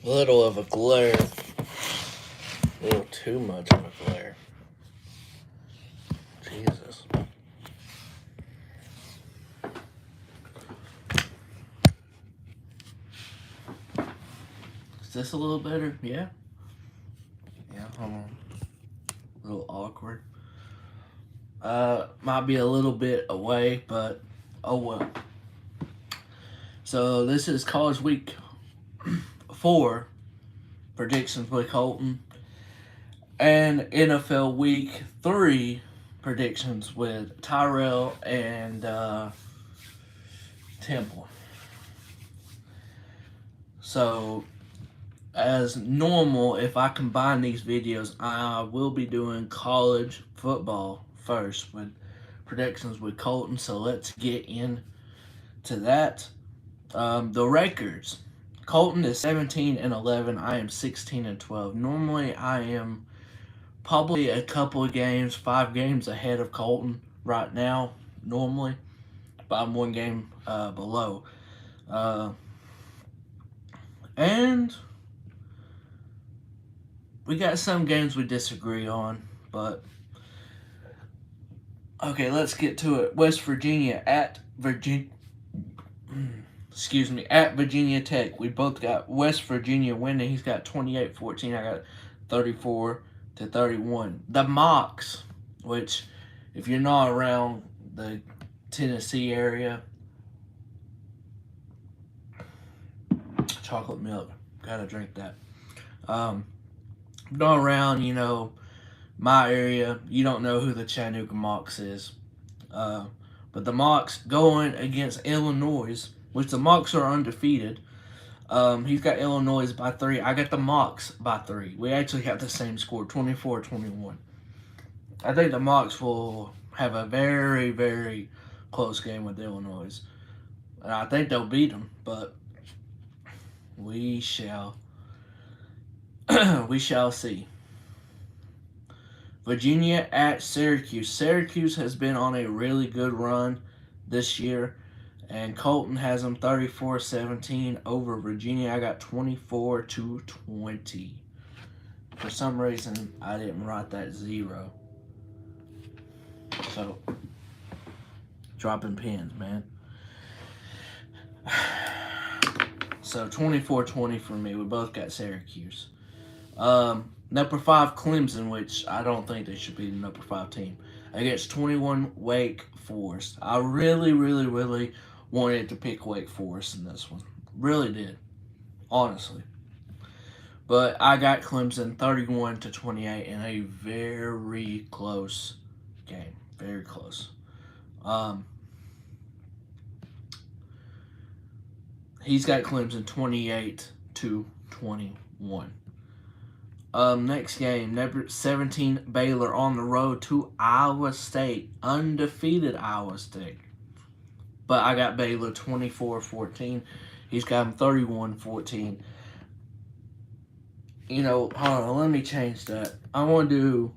Little of a glare. A little too much of a glare. Jesus. Is this a little better? Yeah? Yeah, hold on. A little awkward. Might be a little bit away, but oh well. So this is College Week 4 predictions with Colton, and NFL Week 3 predictions with Tyrell and Temple. So, as normal, if I combine these videos, I will be doing college football first with predictions with Colton. So let's get into that. The records. Colton is 17-11. I am 16-12. Normally, I am probably a couple of games, 5 games ahead of Colton right now. Normally, but I'm 1 game below. And we got some games we disagree on, but okay, let's get to it. West Virginia at Virginia. At Virginia Tech. We both got West Virginia winning. He's got 28-14. I got 34-31. The mocks, which if you're not around the Tennessee area, chocolate milk, gotta drink that. Not around, my area, you don't know who the Chattanooga Mocs is. But the Mocs going against Illinois, which the Mocs are undefeated. He's got Illinois by 3. I got the Mocs by 3. We actually have the same score, 24-21. I think the Mocs will have a very, very close game with Illinois. And I think they'll beat them, but we shall see. Virginia at Syracuse. Syracuse has been on a really good run this year, and Colton has them 34-17 over Virginia. I got 24-20. For some reason, I didn't write that 0. So, dropping pins, man. So, 24-20 for me. We both got Syracuse. Number 5, Clemson, which I don't think they should be the number 5 team, against 21 Wake Forest. I really, really, really wanted to pick Wake Forest in this one. Really did. Honestly. But I got Clemson 31-28 in a very close game. Very close. He's got Clemson 28-21. Next game, number 17 Baylor on the road to Iowa State, undefeated Iowa State. But I got Baylor 24-14. He's got him 31-14. Hold on, let me change that. I want to do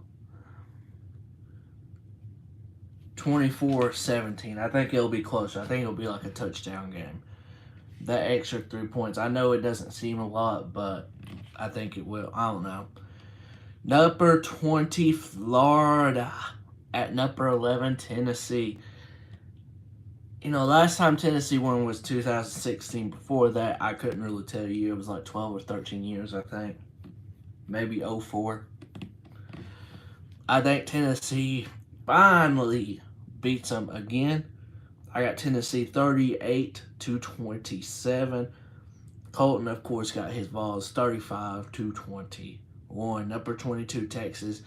24-17. I think it'll be closer. I think it'll be like a touchdown game. That extra 3 points. I know it doesn't seem a lot, but I think it will. I don't know. Number 20, Florida. At number 11, Tennessee. Last time Tennessee won was 2016. Before that, I couldn't really tell you. It was like 12 or 13 years, I think. Maybe 04. I think Tennessee finally beats them again. I got Tennessee 38-27. Colton, of course, got his Vols 35-21. Number 22, Texas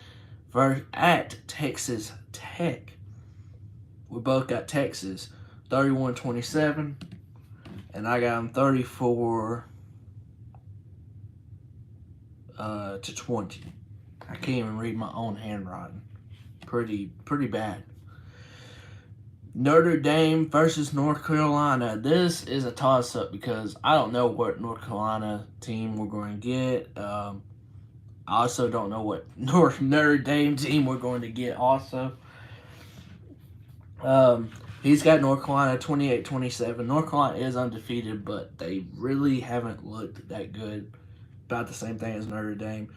at Texas Tech. We both got Texas 31-27, and I got them 34-20. I can't even read my own handwriting. Pretty bad. Notre Dame versus North Carolina. This is a toss-up because I don't know what North Carolina team we're going to get. I also don't know what Notre Dame team we're going to get also. He's got North Carolina 28-27. North Carolina is undefeated, but they really haven't looked that good. About the same thing as Notre Dame.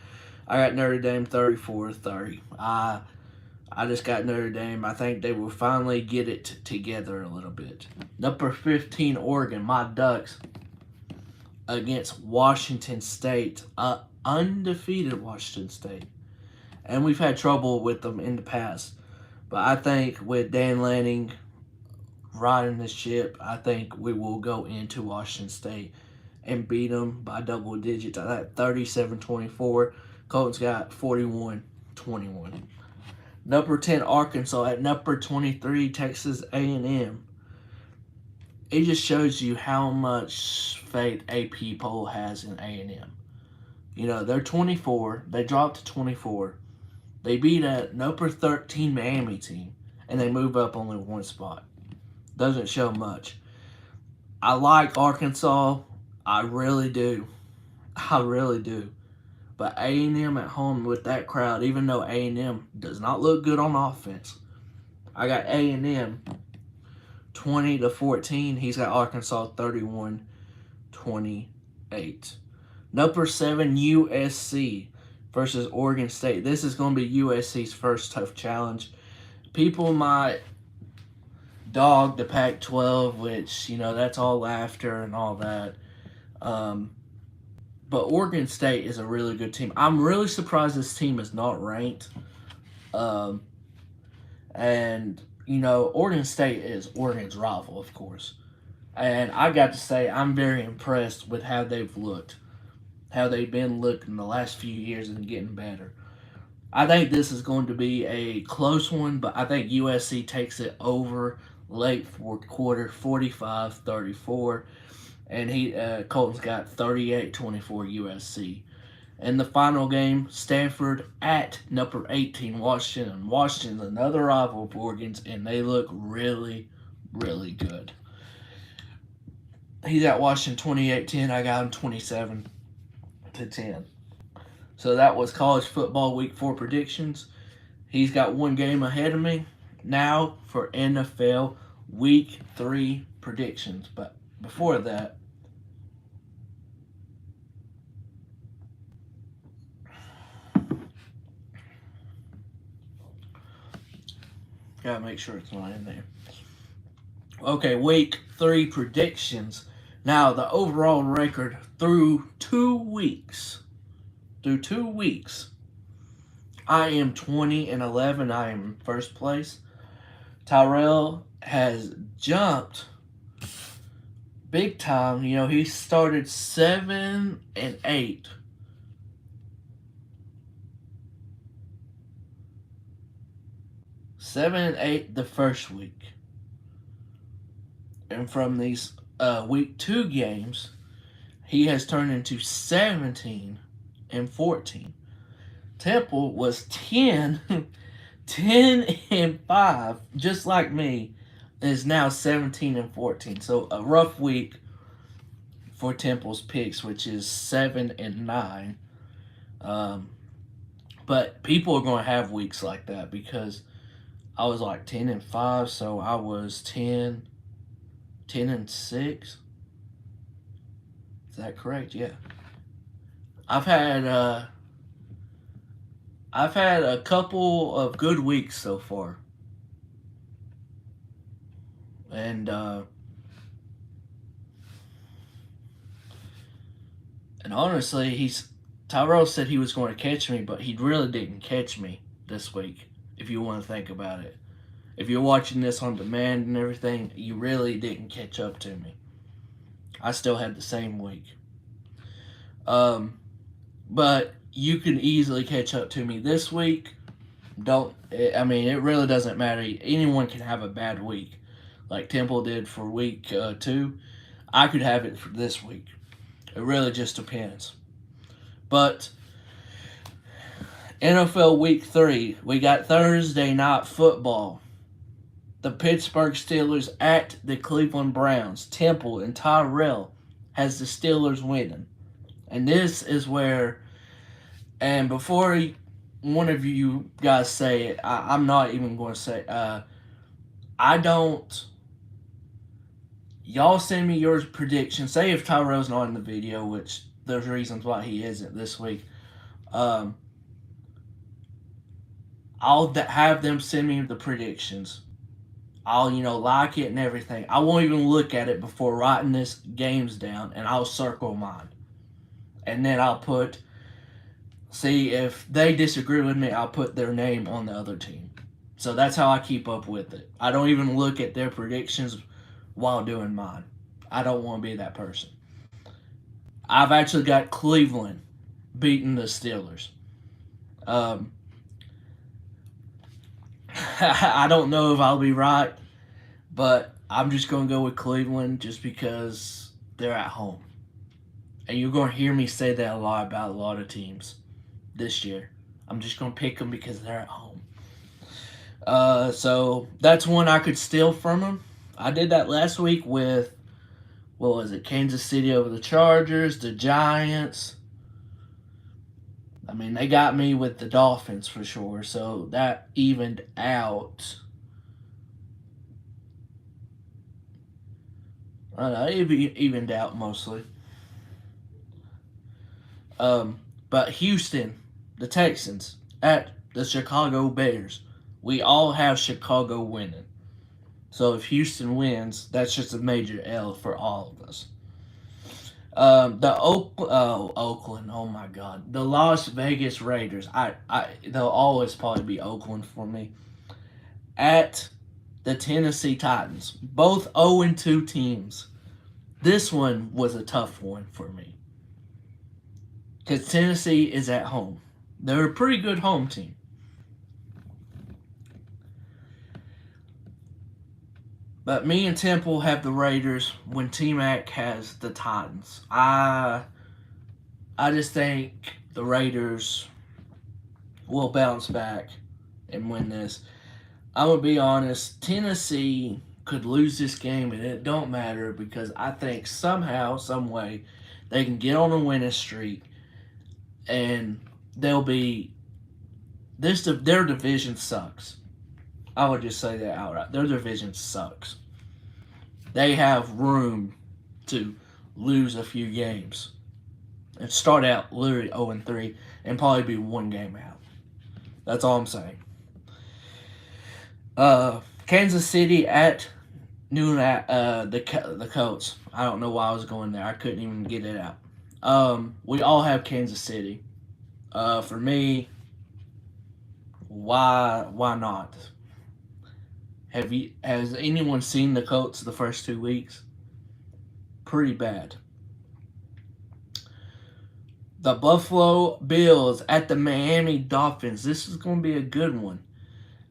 I got Notre Dame 34-30. I just got Notre Dame. I think they will finally get it together a little bit. Number 15, Oregon, my Ducks, against Washington State. Undefeated Washington State. And we've had trouble with them in the past. But I think with Dan Lanning riding the ship, I think we will go into Washington State and beat them by double digits. I got 37-24. Colton's got 41-21. Number 10, Arkansas. At number 23, Texas A&M. It just shows you how much faith AP poll has in A&M. You know, they're 24. They dropped to 24. They beat a number 13 Miami team, and they move up only one spot. Doesn't show much. I like Arkansas. I really do. I really do. But A&M at home with that crowd, even though A&M does not look good on offense, I got A&M 20-14. He's got Arkansas 31-28. Number 7, USC versus Oregon State. This is going to be USC's first tough challenge. People might dog the Pac-12, which, you know, that's all laughter and all that. But Oregon State is a really good team. I'm really surprised this team is not ranked. And, you know, Oregon State is Oregon's rival, of course. And I got to say, I'm very impressed with how they've looked. How they've been looking the last few years and getting better. I think this is going to be a close one, but I think USC takes it over late fourth quarter, 45-34. And Colton's got 38-24 USC. And the final game, Stanford at number 18, Washington. Washington's another rival of Oregon's, and they look really, really good. He's at Washington 28-10. I got him 27-10. So that was college football week 4 predictions. He's got one game ahead of me. Now for NFL week 3 predictions. But before that, gotta make sure it's not in there. Okay, week 3 predictions. Now, the overall record through 2 weeks. I am 20-11. I am in first place. Tyrell has jumped big time. You know, he started 7-8. 7-8 the first week. And from these week 2 games, he has turned into 17-14. Temple was 10-5, just like me, is now 17-14. So a rough week for Temple's picks, which is 7-9. But people are going to have weeks like that because I was like 10-5, so I was 10-6. Is that correct? Yeah. I've had a couple of good weeks so far. And honestly, Tyrell said he was going to catch me, but he really didn't catch me this week, if you want to think about it. If you're watching this on demand and everything, you really didn't catch up to me. I still had the same week. But you can easily catch up to me this week. It really doesn't matter. Anyone can have a bad week, like Temple did for week 2. I could have it for this week. It really just depends. But NFL week 3, we got Thursday night football. The Pittsburgh Steelers at the Cleveland Browns. Temple and Tyrell has the Steelers winning. And this is where, and before one of you guys say it, I'm not even going to say, I don't Y'all send me your predictions. Say if Tyrell's not in the video, which there's reasons why he isn't this week. Um, I'll have them send me the predictions. I'll like it and everything. I won't even look at it before writing this games down, and I'll circle mine. And then I'll see if they disagree with me. I'll put their name on the other team. So that's how I keep up with it. I don't even look at their predictions while doing mine. I don't want to be that person. I've actually got Cleveland beating the Steelers. Um, I don't know if I'll be right, but I'm just going to go with Cleveland just because they're at home. And you're going to hear me say that a lot about a lot of teams this year. I'm just going to pick them because they're at home. So that's one I could steal from them. I did that last week with, what was it, Kansas City over the Chargers, the Giants. I mean, they got me with the Dolphins for sure, so that evened out. It evened out mostly. But Houston, the Texans, at the Chicago Bears. We all have Chicago winning. So if Houston wins, that's just a major L for all of us. Oakland. Oh my God, the Las Vegas Raiders. They'll always probably be Oakland for me. At the Tennessee Titans, both 0-2 teams. This one was a tough one for me because Tennessee is at home. They're a pretty good home team. But me and Temple have the Raiders when T-Mac has the Titans. I just think the Raiders will bounce back and win this. I'm going to be honest, Tennessee could lose this game and it don't matter because I think somehow, some way, they can get on a winning streak and they'll be their division sucks. I would just say that outright. Their division sucks. They have room to lose a few games and start out literally 0-3 and probably be one game out. That's all I'm saying. Kansas City at noon at the Colts. I don't know why I was going there. I couldn't even get it out. We all have Kansas City. For me, why not? Has anyone seen the Colts the first 2 weeks? Pretty bad. The Buffalo Bills at the Miami Dolphins. This is going to be a good one.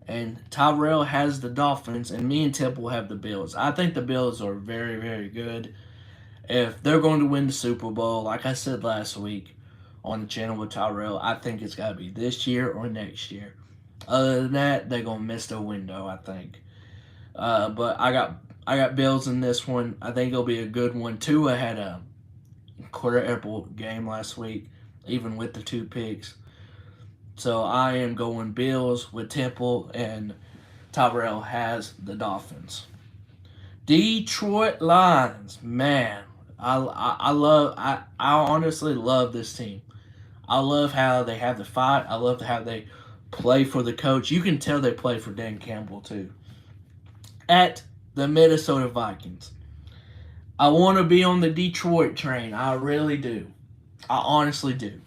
And Tyrell has the Dolphins, and me and Temple have the Bills. I think the Bills are very, very good. If they're going to win the Super Bowl, like I said last week on the channel with Tyrell, I think it's got to be this year or next year. Other than that, they're going to miss their window, I think. But I got Bills in this one. I think it'll be a good one. Tua had a incredible game last week, even with the 2 picks. So I am going Bills with Temple, and Tyrell has the Dolphins. Detroit Lions, man, I honestly love this team. I love how they have the fight. I love how they play for the coach. You can tell they play for Dan Campbell too. At the Minnesota Vikings, I want to be on the Detroit train. I really do. I honestly do.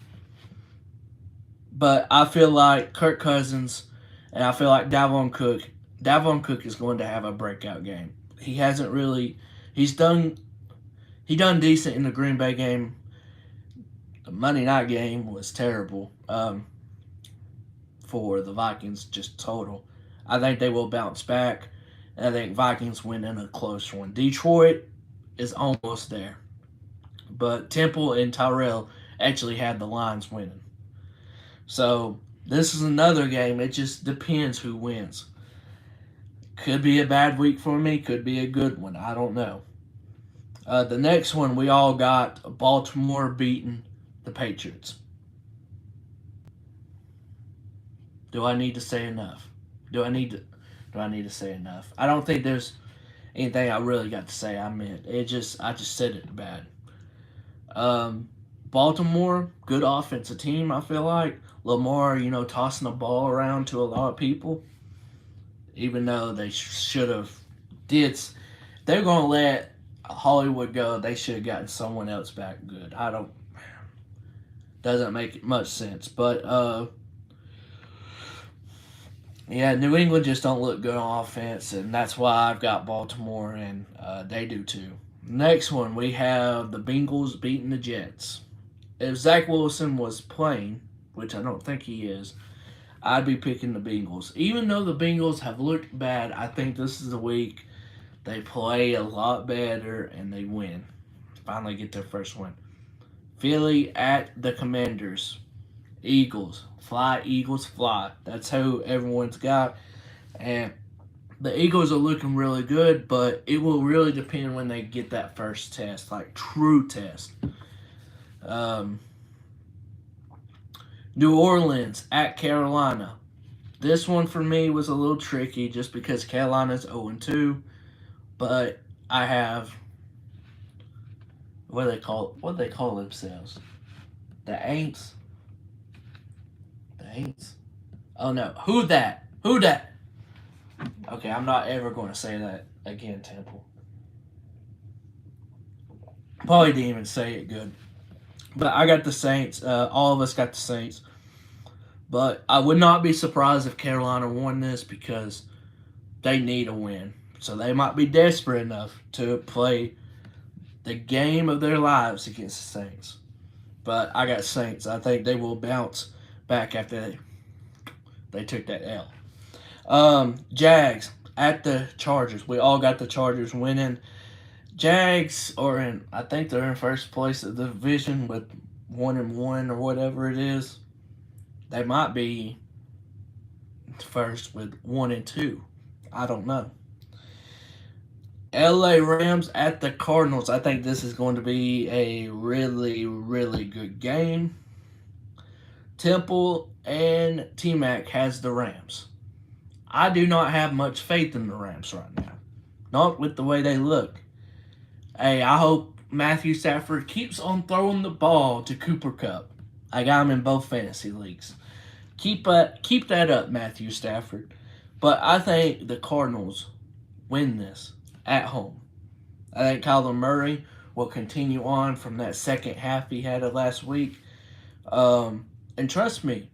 But I feel like Kirk Cousins and I feel like Dalvin Cook is going to have a breakout game. He hasn't really. He done decent in the Green Bay game. The Monday night game was terrible for the Vikings, just total. I think they will bounce back. And I think Vikings win in a close one. Detroit is almost there. But Temple and Tyrell actually had the Lions winning. So this is another game. It just depends who wins. Could be a bad week for me. Could be a good one. I don't know. The next one, we all got Baltimore beating the Patriots. Do I need to say enough? Do I need to say enough? I don't think there's anything I really got to say, I meant. I just said it bad. Baltimore, good offensive team, I feel like. Lamar, tossing the ball around to a lot of people, even though they should have did. They're going to let Hollywood go. They should have gotten someone else back good. I don't. Doesn't make much sense. But, yeah, New England just don't look good on offense, and that's why I've got Baltimore, and they do too. Next one, we have the Bengals beating the Jets. If Zach Wilson was playing, which I don't think he is, I'd be picking the Bengals. Even though the Bengals have looked bad, I think this is the week they play a lot better and they win. Finally get their first win. Philly at the Commanders. Eagles. Fly, Eagles, fly. That's who everyone's got. And the Eagles are looking really good, but it will really depend when they get that first test, like true test. New Orleans at Carolina. This one for me was a little tricky just because Carolina's 0-2, but I have what do they call themselves? The Aints. The Aints. Oh no, who that? Who that? Okay, I'm not ever going to say that again, Temple. Probably didn't even say it good. But I got the Saints. All of us got the Saints. But I would not be surprised if Carolina won this because they need a win. So they might be desperate enough to play the game of their lives against the Saints. But I got Saints. I think they will bounce back after they took that L. Jags at the Chargers. We all got the Chargers winning. Jags are in, I think they're in first place of the division with 1-1 or whatever it is. They might be first with 1-2. I don't know. LA Rams at the Cardinals. I think this is going to be a really, really good game. Temple and T-Mac has the Rams. I do not have much faith in the Rams right now. Not with the way they look. Hey, I hope Matthew Stafford keeps on throwing the ball to Cooper Kupp. I got him in both fantasy leagues. Keep that up, Matthew Stafford. But I think the Cardinals win this at home. I think Kyler Murray will continue on from that second half he had of last week. And trust me,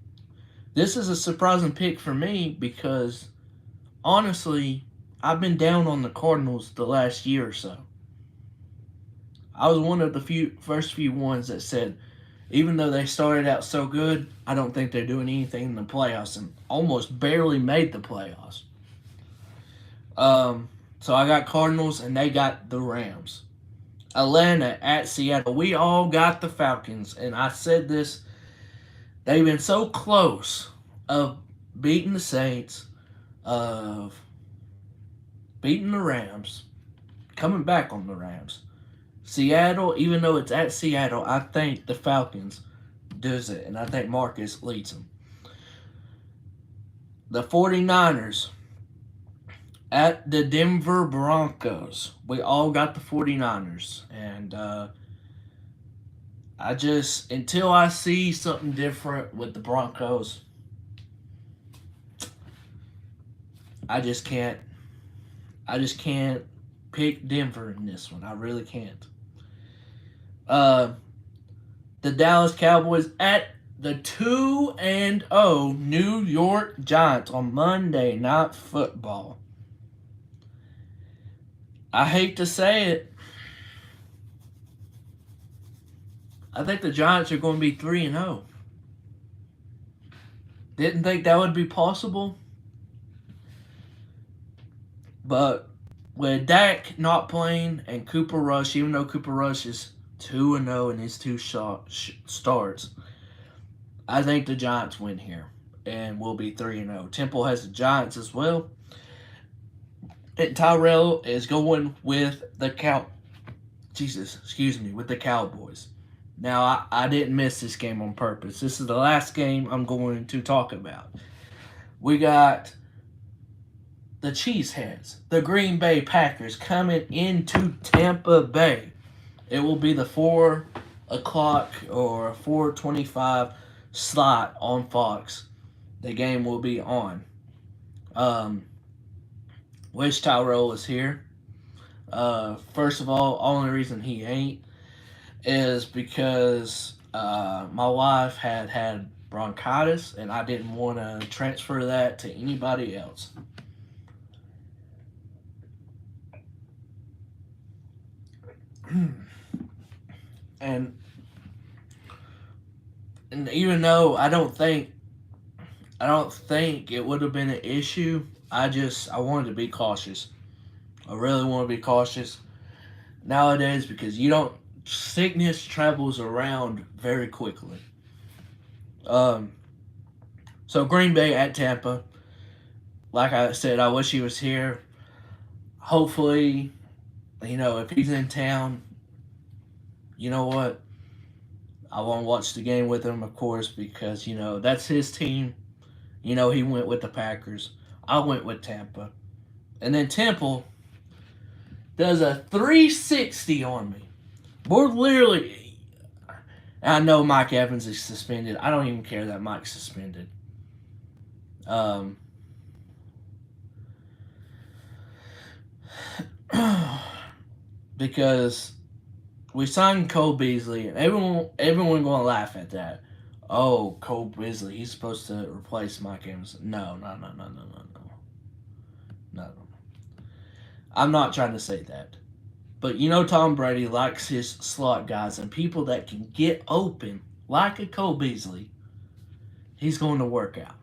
this is a surprising pick for me because, honestly, I've been down on the Cardinals the last year or so. I was one of the first few ones that said, even though they started out so good, I don't think they're doing anything in the playoffs and almost barely made the playoffs. So I got Cardinals and they got the Rams. Atlanta at Seattle. We all got the Falcons, and I said this. They've been so close of beating the Saints, of beating the Rams, coming back on the Rams. Seattle, even though it's at Seattle, I think the Falcons does it, and I think Marcus leads them. The 49ers at the Denver Broncos. We all got the 49ers, and until I see something different with the Broncos, I just can't pick Denver in this one. I really can't. The Dallas Cowboys at the 2-0 New York Giants on Monday Night Football. I hate to say it. I think the Giants are going to be 3-0. Didn't think that would be possible. But with Dak not playing and Cooper Rush, even though Cooper Rush is 2-0 in his two starts, I think the Giants win here and will be 3-0. Temple has the Giants as well. And Tyrell is going with the Cowboys. Now, I didn't miss this game on purpose. This is the last game I'm going to talk about. We got the Cheeseheads, the Green Bay Packers, coming into Tampa Bay. It will be the 4 o'clock or 4:25 slot on Fox. The game will be on. Um, wish Tyrell was here. First of all, only reason he ain't is because my wife had bronchitis, and I didn't want to transfer that to anybody else. and and even though I don't think it would have been an issue, I wanted to be cautious. I really want to be cautious nowadays because you don't sickness travels around very quickly. Um, so Green Bay at Tampa. Like I said, I wish he was here. Hopefully, if he's in town, you know what? I want to watch the game with him, of course, because that's his team. He went with the Packers. I went with Tampa, and then Temple does a 360 on me. We're literally. I know Mike Evans is suspended. I don't even care that Mike's suspended. Um, because we signed Cole Beasley, and everyone going to laugh at that. Oh, Cole Beasley, he's supposed to replace Mike Evans. No. I'm not trying to say that. But Tom Brady likes his slot guys and people that can get open, like a Cole Beasley. He's going to work out.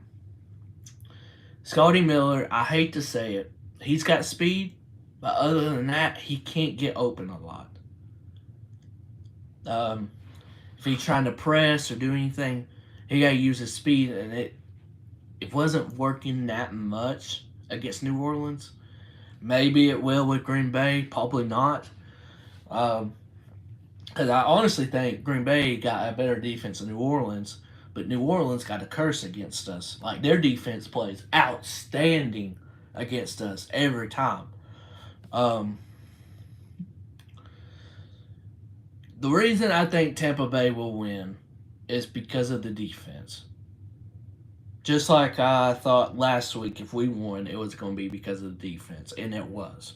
Scotty Miller, I hate to say it, he's got speed, but other than that, he can't get open a lot. If he's trying to press or do anything, he got to use his speed, and it wasn't working that much against New Orleans. Maybe it will with Green Bay, probably not. Because I honestly think Green Bay got a better defense than New Orleans, but New Orleans got a curse against us. Like, their defense plays outstanding against us every time. The reason I think Tampa Bay will win is because of the defense. Just like I thought last week, if we won, it was going to be because of the defense, and it was.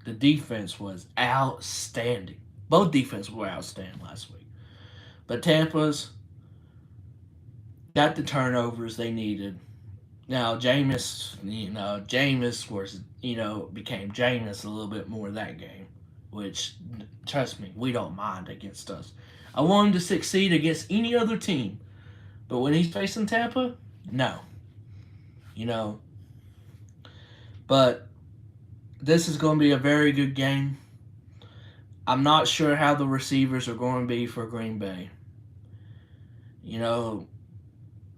The defense was outstanding. Both defenses were outstanding last week. But Tampa's got the turnovers they needed. Now, Jameis was, became Jameis a little bit more that game, which, trust me, we don't mind against us. I want him to succeed against any other team, but when he's facing Tampa, no. But this is going to be a very good game. I'm not sure how the receivers are going to be for Green Bay.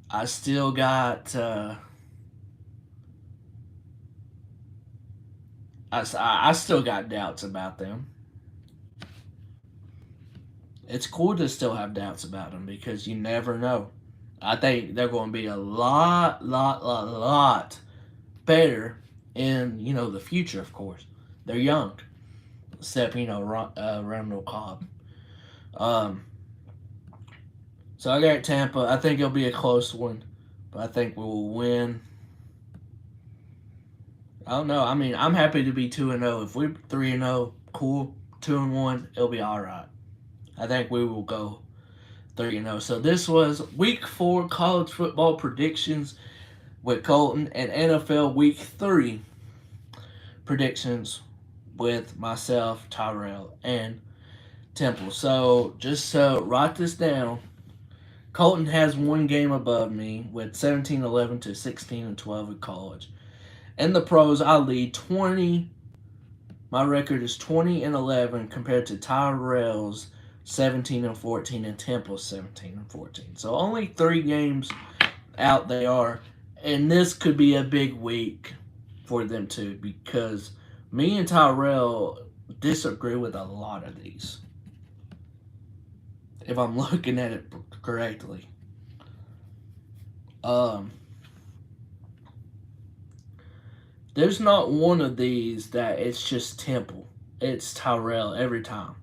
I still got I still got doubts about them. It's cool to still have doubts about them because you never know. I think they're going to be a lot better in the future. Of course, they're young, except Randall Cobb. So I got Tampa. I think it'll be a close one, but I think we will win. I don't know. I mean, I'm happy to be 2-0. If we're 3-0, cool. 2-1, it'll be all right. I think we will go 3-0. So this was Week 4 college football predictions with Colton, and NFL Week 3 predictions with myself, Tyrell, and Temple. So just write this down. Colton has one game above me with 17-11 to 16-12 in college. In the pros, I lead 20. My record is 20-11 compared to Tyrell's 17-14 and Temple's 17-14. So only 3 games out they are. And this could be a big week for them too, because me and Tyrell disagree with a lot of these, if I'm looking at it correctly. There's not one of these that it's just Temple. It's Tyrell every time.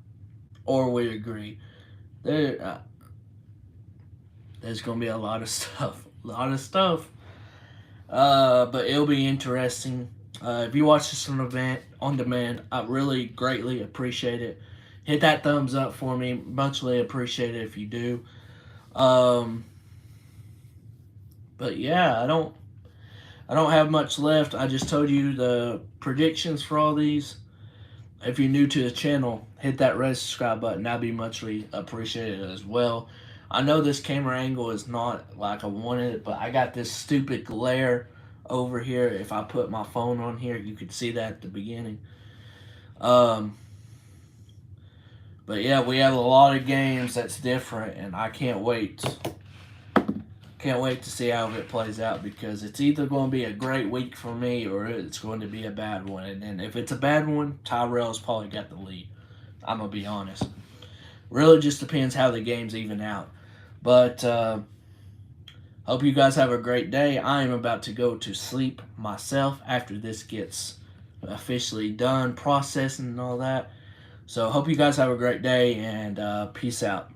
Or we agree. There's going to be a lot of stuff. A lot of stuff. But it'll be interesting. If you watch this on demand, I really greatly appreciate it. Hit that thumbs up for me. Muchly appreciate it if you do. But yeah, I don't have much left. I just told you the predictions for all these. If you're new to the channel, hit that red subscribe button. That'd be muchly appreciated as well. I know this camera angle is not like I wanted it, but I got this stupid glare over here. If I put my phone on here, you could see that at the beginning. But yeah, we have a lot of games that's different, and I can't wait. Can't wait to see how it plays out, because it's either going to be a great week for me or it's going to be a bad one. And then if it's a bad one, Tyrell's probably got the lead. I'm going to be honest. Really just depends how the games even out. But hope you guys have a great day. I am about to go to sleep myself after this gets officially done, processing and all that. So hope you guys have a great day, and peace out.